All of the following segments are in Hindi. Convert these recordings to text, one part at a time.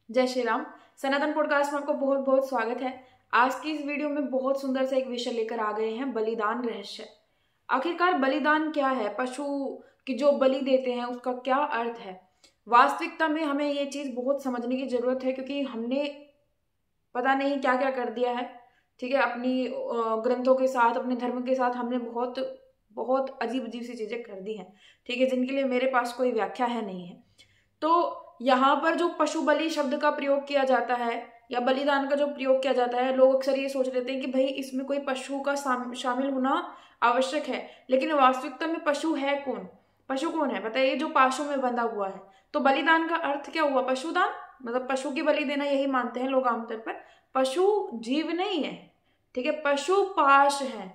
जय श्री राम। सनातन पॉडकास्ट में आपको बहुत बहुत स्वागत है। आज की इस वीडियो में बहुत सुंदर सा एक विषय लेकर आ गए हैं, बलिदान रहस्य। आखिरकार बलिदान क्या है, पशु की जो बलि देते हैं उसका क्या अर्थ है। वास्तविकता में हमें ये चीज बहुत समझने की जरूरत है, क्योंकि हमने पता नहीं क्या क्या कर दिया है। ठीक है, अपनी ग्रंथों के साथ, अपने धर्म के साथ हमने बहुत बहुत अजीब अजीब सी चीजें कर दी हैं। ठीक है, जिनके लिए मेरे पास कोई व्याख्या है नहीं है। तो यहाँ पर जो पशु बलि शब्द का प्रयोग किया जाता है या बलिदान का जो प्रयोग किया जाता है, लोग अक्सर ये सोच लेते हैं कि भाई इसमें कोई पशु का शामिल होना आवश्यक है। लेकिन वास्तविकता में पशु है कौन? पशु कौन है बताइए? जो पाशों में बंधा हुआ है। तो बलिदान का अर्थ क्या हुआ? पशुदान, मतलब पशु की बलि देना, यही मानते हैं लोग आमतौर पर। पशु जीव नहीं है, ठीक है, पशु पाश है।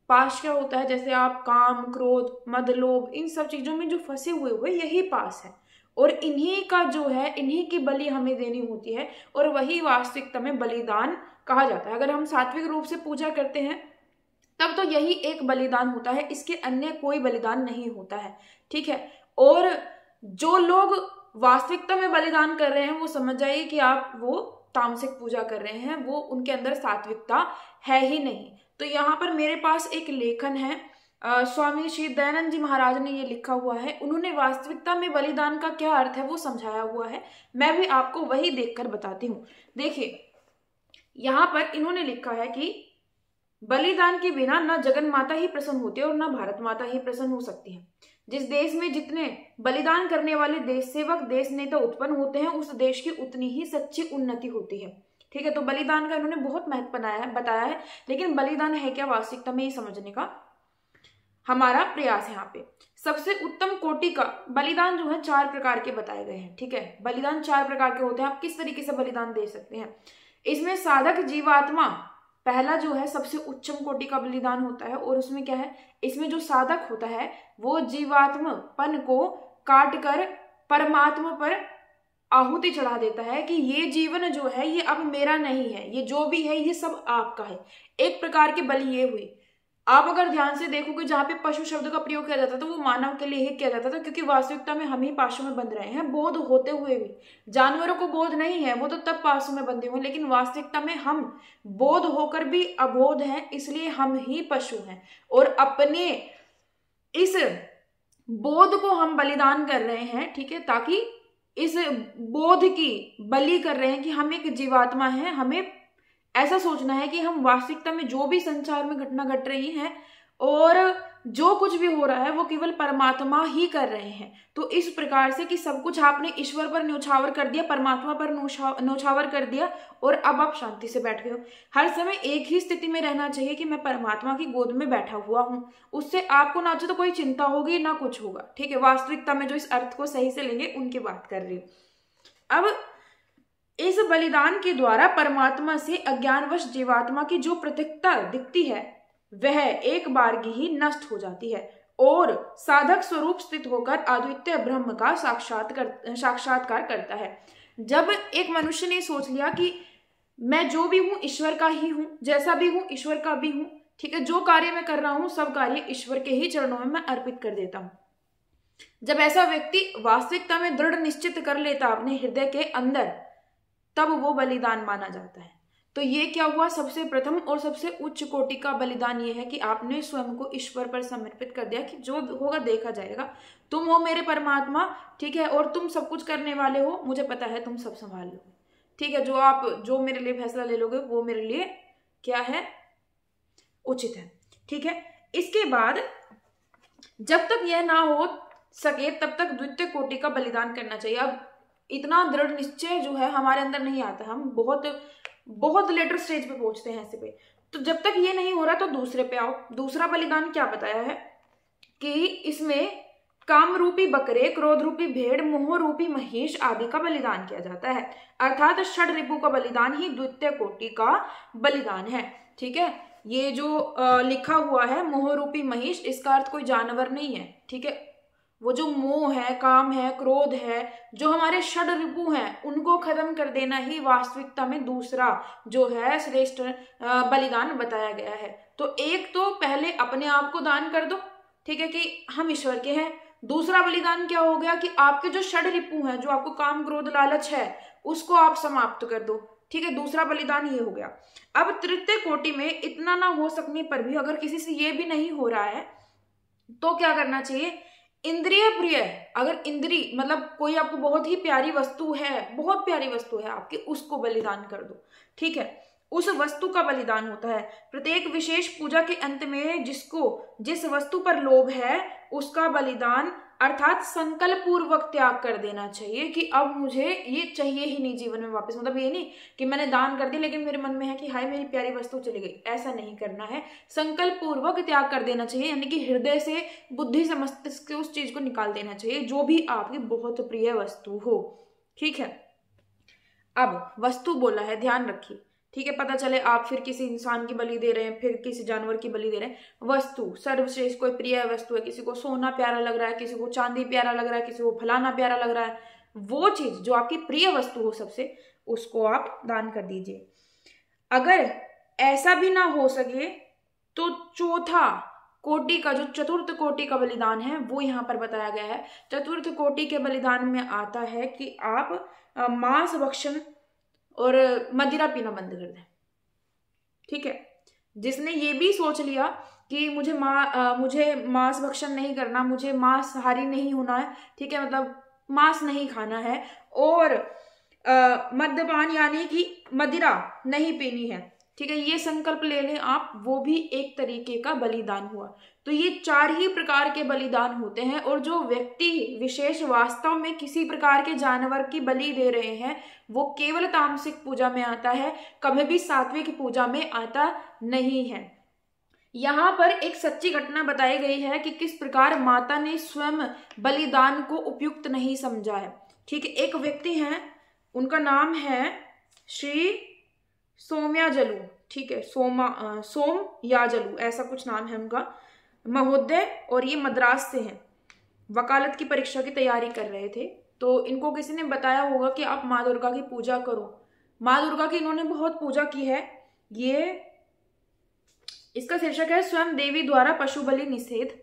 पाश क्या होता है? जैसे आप काम, क्रोध, मद, लोभ, इन सब चीजों में जो फंसे हुए यही पास है। और इन्हीं का जो है, इन्हीं की बलि हमें देनी होती है, और वही वास्तविकता में बलिदान कहा जाता है। अगर हम सात्विक रूप से पूजा करते हैं तब तो यही एक बलिदान होता है, इसके अन्य कोई बलिदान नहीं होता है। ठीक है, और जो लोग वास्तविकता में बलिदान कर रहे हैं वो समझ जाइए कि आप वो तामसिक पूजा कर रहे हैं, वो उनके अंदर सात्विकता है ही नहीं। तो यहाँ पर मेरे पास एक लेखन है, स्वामी श्री दयानंद जी महाराज ने ये लिखा हुआ है। उन्होंने वास्तविकता में बलिदान का क्या अर्थ है वो समझाया हुआ है। मैं भी आपको वही देखकर बताती हूँ। देखिए, यहाँ पर इन्होंने लिखा है कि बलिदान के बिना न जगन माता ही प्रसन्न होती है और न भारत माता ही प्रसन्न हो सकती है। जिस देश में जितने बलिदान करने वाले देश सेवक, देश नेता उत्पन्न होते हैं, उस देश की उतनी ही सच्ची उन्नति होती है। ठीक है, तो बलिदान का इन्होंने बहुत महत्व बताया है। लेकिन बलिदान है क्या वास्तविकता में, ये समझने का हमारा प्रयास है। यहाँ पे सबसे उत्तम कोटि का बलिदान जो है 4 प्रकार के बताए गए हैं। ठीक है, बलिदान 4 प्रकार के होते हैं। आप किस तरीके से बलिदान दे सकते हैं। इसमें साधक जीवात्मा पहला जो है सबसे उच्चम कोटि का बलिदान होता है। और उसमें क्या है, इसमें जो साधक होता है वो जीवात्मपन को काट कर परमात्मा पर आहुति चढ़ा देता है कि ये जीवन जो है ये अब मेरा नहीं है, ये जो भी है ये सब आपका है। एक प्रकार की बलि ये हुई। आप अगर ध्यान से देखोगे, जहां पे पशु शब्द का प्रयोग किया जाता था वो मानव के लिए ही किया जाता था, क्योंकि वास्तविकता में हम ही पाशों में बंध रहे हैं, बोध होते हुए भी। जानवरों को बोध नहीं है, वो तो तब पाशों में बंधे हुए, लेकिन वास्तविकता में हम बोध होकर भी अबोध हैं, इसलिए हम ही पशु हैं। और अपने इस बोध को हम बलिदान कर रहे हैं, ठीक है, ताकि इस बोध की बलि कर रहे हैं कि हम एक जीवात्मा है। हमें ऐसा सोचना है कि हम वास्तविकता में जो भी संसार में घटना घट रही है और जो कुछ भी हो रहा है वो केवल परमात्मा ही कर रहे हैं। तो इस प्रकार से कि सब कुछ आपने ईश्वर पर न्यौछावर कर दिया, परमात्मा पर न्यौछावर कर दिया, और अब आप शांति से बैठ गए हो। हर समय एक ही स्थिति में रहना चाहिए कि मैं परमात्मा की गोद में बैठा हुआ हूं। उससे आपको ना तो कोई चिंता होगी ना कुछ होगा। ठीक है, वास्तविकता में जो इस अर्थ को सही से लेंगे उनकी बात कर रही हूं। अब इस बलिदान के द्वारा परमात्मा से अज्ञानवश जीवात्मा की जो पृथकता दिखती है वह एक बारगी ही नष्ट हो जाती है और साधक स्वरूप स्थित होकर अद्वितीय ब्रह्म का साक्षात्कार करता है। जब एक मनुष्य ने सोच लिया कि मैं जो भी हूं ईश्वर का ही हूं, जैसा भी हूं ईश्वर का भी हूं, ठीक है, जो कार्य मैं कर रहा हूं सब कार्य ईश्वर के ही चरणों में मैं अर्पित कर देता हूं। जब ऐसा व्यक्ति वास्तविकता में दृढ़ निश्चित कर लेता अपने हृदय के अंदर, तब वो बलिदान माना जाता है। तो ये क्या हुआ? सबसे प्रथम और सबसे उच्च कोटि का बलिदान ये है कि आपने स्वयं को ईश्वर पर समर्पित कर दिया कि जो होगा देखा जाएगा। तुम हो मेरे परमात्मा, ठीक है, और तुम सब कुछ करने वाले हो, मुझे पता है तुम सब संभाल लोगे। ठीक है, जो मेरे लिए फैसला ले लोगे वो मेरे लिए क्या है, उचित है। ठीक है, इसके बाद जब तक यह ना हो सके तब तक द्वितीय कोटि का बलिदान करना चाहिए। अब इतना दृढ़ निश्चय जो है हमारे अंदर नहीं आता, हम बहुत बहुत लेटर स्टेज पे पहुंचते हैं ऐसे पे। तो जब तक ये नहीं हो रहा तो दूसरे पे आओ। दूसरा बलिदान क्या बताया है कि इसमें काम रूपी बकरे, क्रोध रूपी भेड़, मोह रूपी महेश आदि का बलिदान किया जाता है। अर्थात षड रिपु का बलिदान ही द्वितीय कोटि का बलिदान है। ठीक है, ये जो लिखा हुआ है मोह रूपी महेश, इसका अर्थ कोई जानवर नहीं है। ठीक है, वो जो मोह है, काम है, क्रोध है, जो हमारे षड रिपु हैं, उनको खत्म कर देना ही वास्तविकता में दूसरा जो है श्रेष्ठ बलिदान बताया गया है। तो एक तो पहले अपने आप को दान कर दो, ठीक है, कि हम ईश्वर के हैं। दूसरा बलिदान क्या हो गया कि आपके जो षड रिपु हैं, जो आपको काम क्रोध लालच है, उसको आप समाप्त कर दो। ठीक है, दूसरा बलिदान ये हो गया। अब तृतीय कोटि में इतना ना हो सकने पर भी अगर किसी से ये भी नहीं हो रहा है तो क्या करना चाहिए, इंद्रिय प्रिय, अगर इंद्री मतलब कोई आपको बहुत ही प्यारी वस्तु है, बहुत प्यारी वस्तु है आपकी, उसको बलिदान कर दो। ठीक है, उस वस्तु का बलिदान होता है। प्रत्येक विशेष पूजा के अंत में जिसको जिस वस्तु पर लोभ है उसका बलिदान अर्थात संकल्प पूर्वक त्याग कर देना चाहिए कि अब मुझे ये चाहिए ही नहीं जीवन में वापस। मतलब ये नहीं कि मैंने दान कर दिया लेकिन मेरे मन में है कि हाय मेरी प्यारी वस्तु चली गई, ऐसा नहीं करना है। संकल्प पूर्वक त्याग कर देना चाहिए, यानी कि हृदय से, बुद्धि से, मस्तिष्क से उस चीज को निकाल देना चाहिए जो भी आपकी बहुत प्रिय वस्तु हो। ठीक है, अब वस्तु बोला है, ध्यान रखिए। ठीक है, पता चले आप फिर किसी इंसान की बलि दे रहे हैं, फिर किसी जानवर की बलि दे रहे हैं। वस्तु सर्वश्रेष्ठ कोई प्रिय वस्तु है, किसी को सोना प्यारा लग रहा है, किसी को चांदी प्यारा लग रहा है, किसी को फलाना प्यारा लग रहा है, वो चीज जो आपकी प्रिय वस्तु हो सबसे, उसको आप दान कर दीजिए। अगर ऐसा भी ना हो सके तो चौथा कोटि का, जो चतुर्थ कोटि का बलिदान है, वो यहाँ पर बताया गया है। चतुर्थ कोटि के बलिदान में आता है कि आप मांस भक्षण और मदिरा पीना बंद कर दें। ठीक है, जिसने ये भी सोच लिया कि मुझे मांस भक्षण नहीं करना, मुझे मांसाहारी नहीं होना है, ठीक है, मतलब मांस नहीं खाना है, और मद्यपान यानी कि मदिरा नहीं पीनी है, ठीक है, ये संकल्प ले लें आप, वो भी एक तरीके का बलिदान हुआ। तो ये 4 ही प्रकार के बलिदान होते हैं। और जो व्यक्ति विशेष वास्तव में किसी प्रकार के जानवर की बलि दे रहे हैं वो केवल तामसिक पूजा में आता है, कभी भी सात्विक पूजा में आता नहीं है। यहाँ पर एक सच्ची घटना बताई गई है कि किस प्रकार माता ने स्वयं बलिदान को उपयुक्त नहीं समझा है। ठीक है, एक व्यक्ति हैं, उनका नाम है श्री सोमयाजलु, ठीक है, सोमयाजलु ऐसा कुछ नाम है उनका महोदय, और ये मद्रास से हैं, वकालत की परीक्षा की तैयारी कर रहे थे। तो इनको किसी ने बताया होगा कि आप माँ दुर्गा की पूजा करो। माँ दुर्गा की इन्होंने बहुत पूजा की है। ये इसका शीर्षक है स्वयं देवी द्वारा पशु बलि निषेध।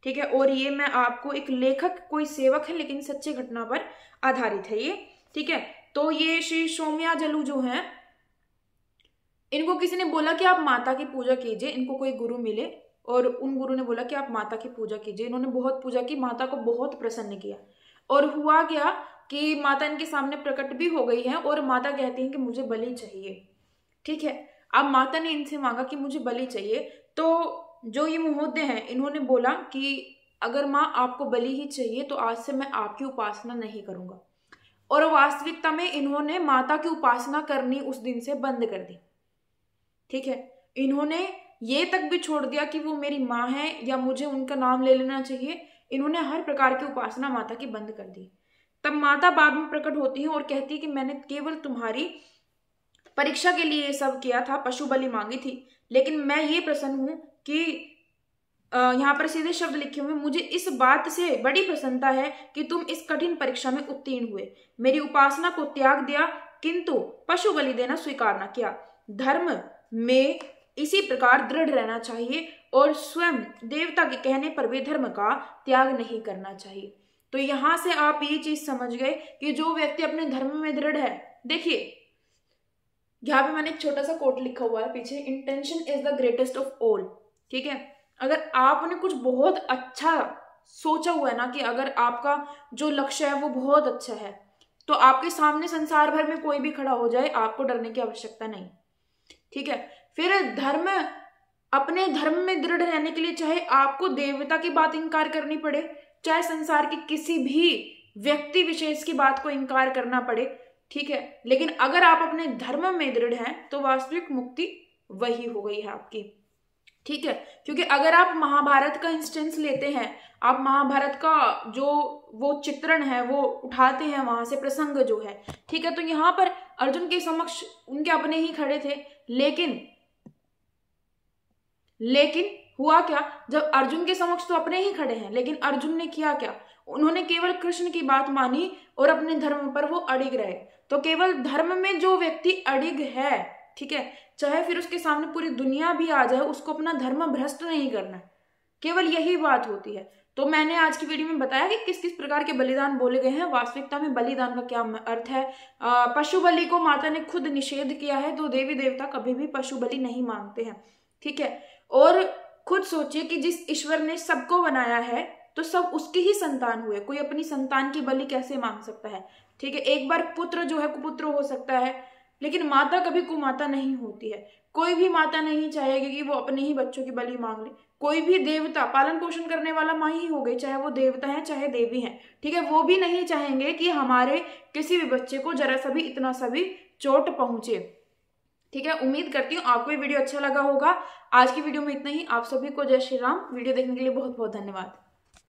ठीक है, और ये मैं आपको एक लेखक, कोई सेवक है लेकिन सच्ची घटना पर आधारित है ये। ठीक है, तो ये श्री सोमयाजलु जो हैं, इनको किसी ने बोला कि आप माता की पूजा कीजिए, इनको कोई गुरु मिले और उन गुरु ने बोला कि आप माता की पूजा कीजिए। इन्होंने बहुत पूजा की, माता को बहुत प्रसन्न किया, और हुआ क्या कि माता इनके सामने प्रकट भी हो गई है और माता कहती हैं कि मुझे बलि चाहिए। ठीक है, अब माता ने इनसे मांगा कि मुझे बलि चाहिए, तो जो ये महोदय हैं इन्होंने बोला कि अगर माँ आपको बलि ही चाहिए तो आज से मैं आपकी उपासना नहीं करूंगा। और वास्तविकता में इन्होंने माता की उपासना करनी उस दिन से बंद कर दी। ठीक है, इन्होंने ये तक भी छोड़ दिया कि वो मेरी माँ है या मुझे उनका नाम ले लेना चाहिए। इन्होंने हर प्रकार की उपासना माता की बंद कर दी। तब माता बाद में प्रकट होती है और कहती है कि मैंने केवल तुम्हारी परीक्षा के लिए ये सब किया था, पशु बलि मांगी थी, लेकिन मैं ये प्रसन्न हूं कि यहाँ पर सीधे शब्द लिखे हुए, मुझे इस बात से बड़ी प्रसन्नता है कि तुम इस कठिन परीक्षा में उत्तीर्ण हुए, मेरी उपासना को त्याग दिया किंतु पशु बलि देना स्वीकार न किया। धर्म में इसी प्रकार दृढ़ रहना चाहिए और स्वयं देवता के कहने पर भी धर्म का त्याग नहीं करना चाहिए। तो यहां से आप ये चीज समझ गए कि जो व्यक्ति अपने धर्म में दृढ़ है, देखिए यहाँ पे मैंने एक छोटा सा कोट लिखा हुआ है पीछे, intention is the greatest of all. ठीक है, अगर आपने कुछ बहुत अच्छा सोचा हुआ है ना, कि अगर आपका जो लक्ष्य है वो बहुत अच्छा है, तो आपके सामने संसार भर में कोई भी खड़ा हो जाए, आपको डरने की आवश्यकता नहीं। ठीक है, फिर धर्म, अपने धर्म में दृढ़ रहने के लिए चाहे आपको देवता की बात इंकार करनी पड़े, चाहे संसार के किसी भी व्यक्ति विशेष की बात को इंकार करना पड़े, ठीक है, लेकिन अगर आप अपने धर्म में दृढ़ हैं तो वास्तविक मुक्ति वही हो गई है आपकी। ठीक है, क्योंकि अगर आप महाभारत का इंस्टेंस लेते हैं, आप महाभारत का जो वो चित्रण है वो उठाते हैं वहां से, प्रसंग जो है, ठीक है, तो यहाँ पर अर्जुन के समक्ष उनके अपने ही खड़े थे, लेकिन हुआ क्या, जब अर्जुन के समक्ष तो अपने ही खड़े हैं, लेकिन अर्जुन ने किया क्या, उन्होंने केवल कृष्ण की बात मानी और अपने धर्म पर वो अड़िग रहे। तो केवल धर्म में जो व्यक्ति अड़िग है, ठीक है, चाहे फिर उसके सामने पूरी दुनिया भी आ जाए, उसको अपना धर्म भ्रष्ट नहीं करना, केवल यही बात होती है। तो मैंने आज की वीडियो में बताया कि किस किस प्रकार के बलिदान बोले गए हैं, वास्तविकता में बलिदान का क्या अर्थ है। पशु बलि को माता ने खुद निषेध किया है, तो देवी देवता कभी भी पशु बलि नहीं मांगते हैं, ठीक है। और खुद सोचिए कि जिस ईश्वर ने सबको बनाया है तो सब उसकी ही संतान हुए, कोई अपनी संतान की बलि कैसे मांग सकता है, ठीक है। एक बार पुत्र जो है कुपुत्र हो सकता है, लेकिन माता कभी कुमाता नहीं होती है। कोई भी माता नहीं चाहेगी कि वो अपने ही बच्चों की बलि मांग ले। कोई भी देवता, पालन पोषण करने वाला माँ ही हो गई, चाहे वो देवता है चाहे देवी है, ठीक है, वो भी नहीं चाहेंगे कि हमारे किसी भी बच्चे को जरा सा भी, इतना सा भी चोट पहुंचे, ठीक है। उम्मीद करती हूँ आपको ये वीडियो अच्छा लगा होगा। आज की वीडियो में इतना ही। आप सभी को जय श्री राम। वीडियो देखने के लिए बहुत बहुत धन्यवाद।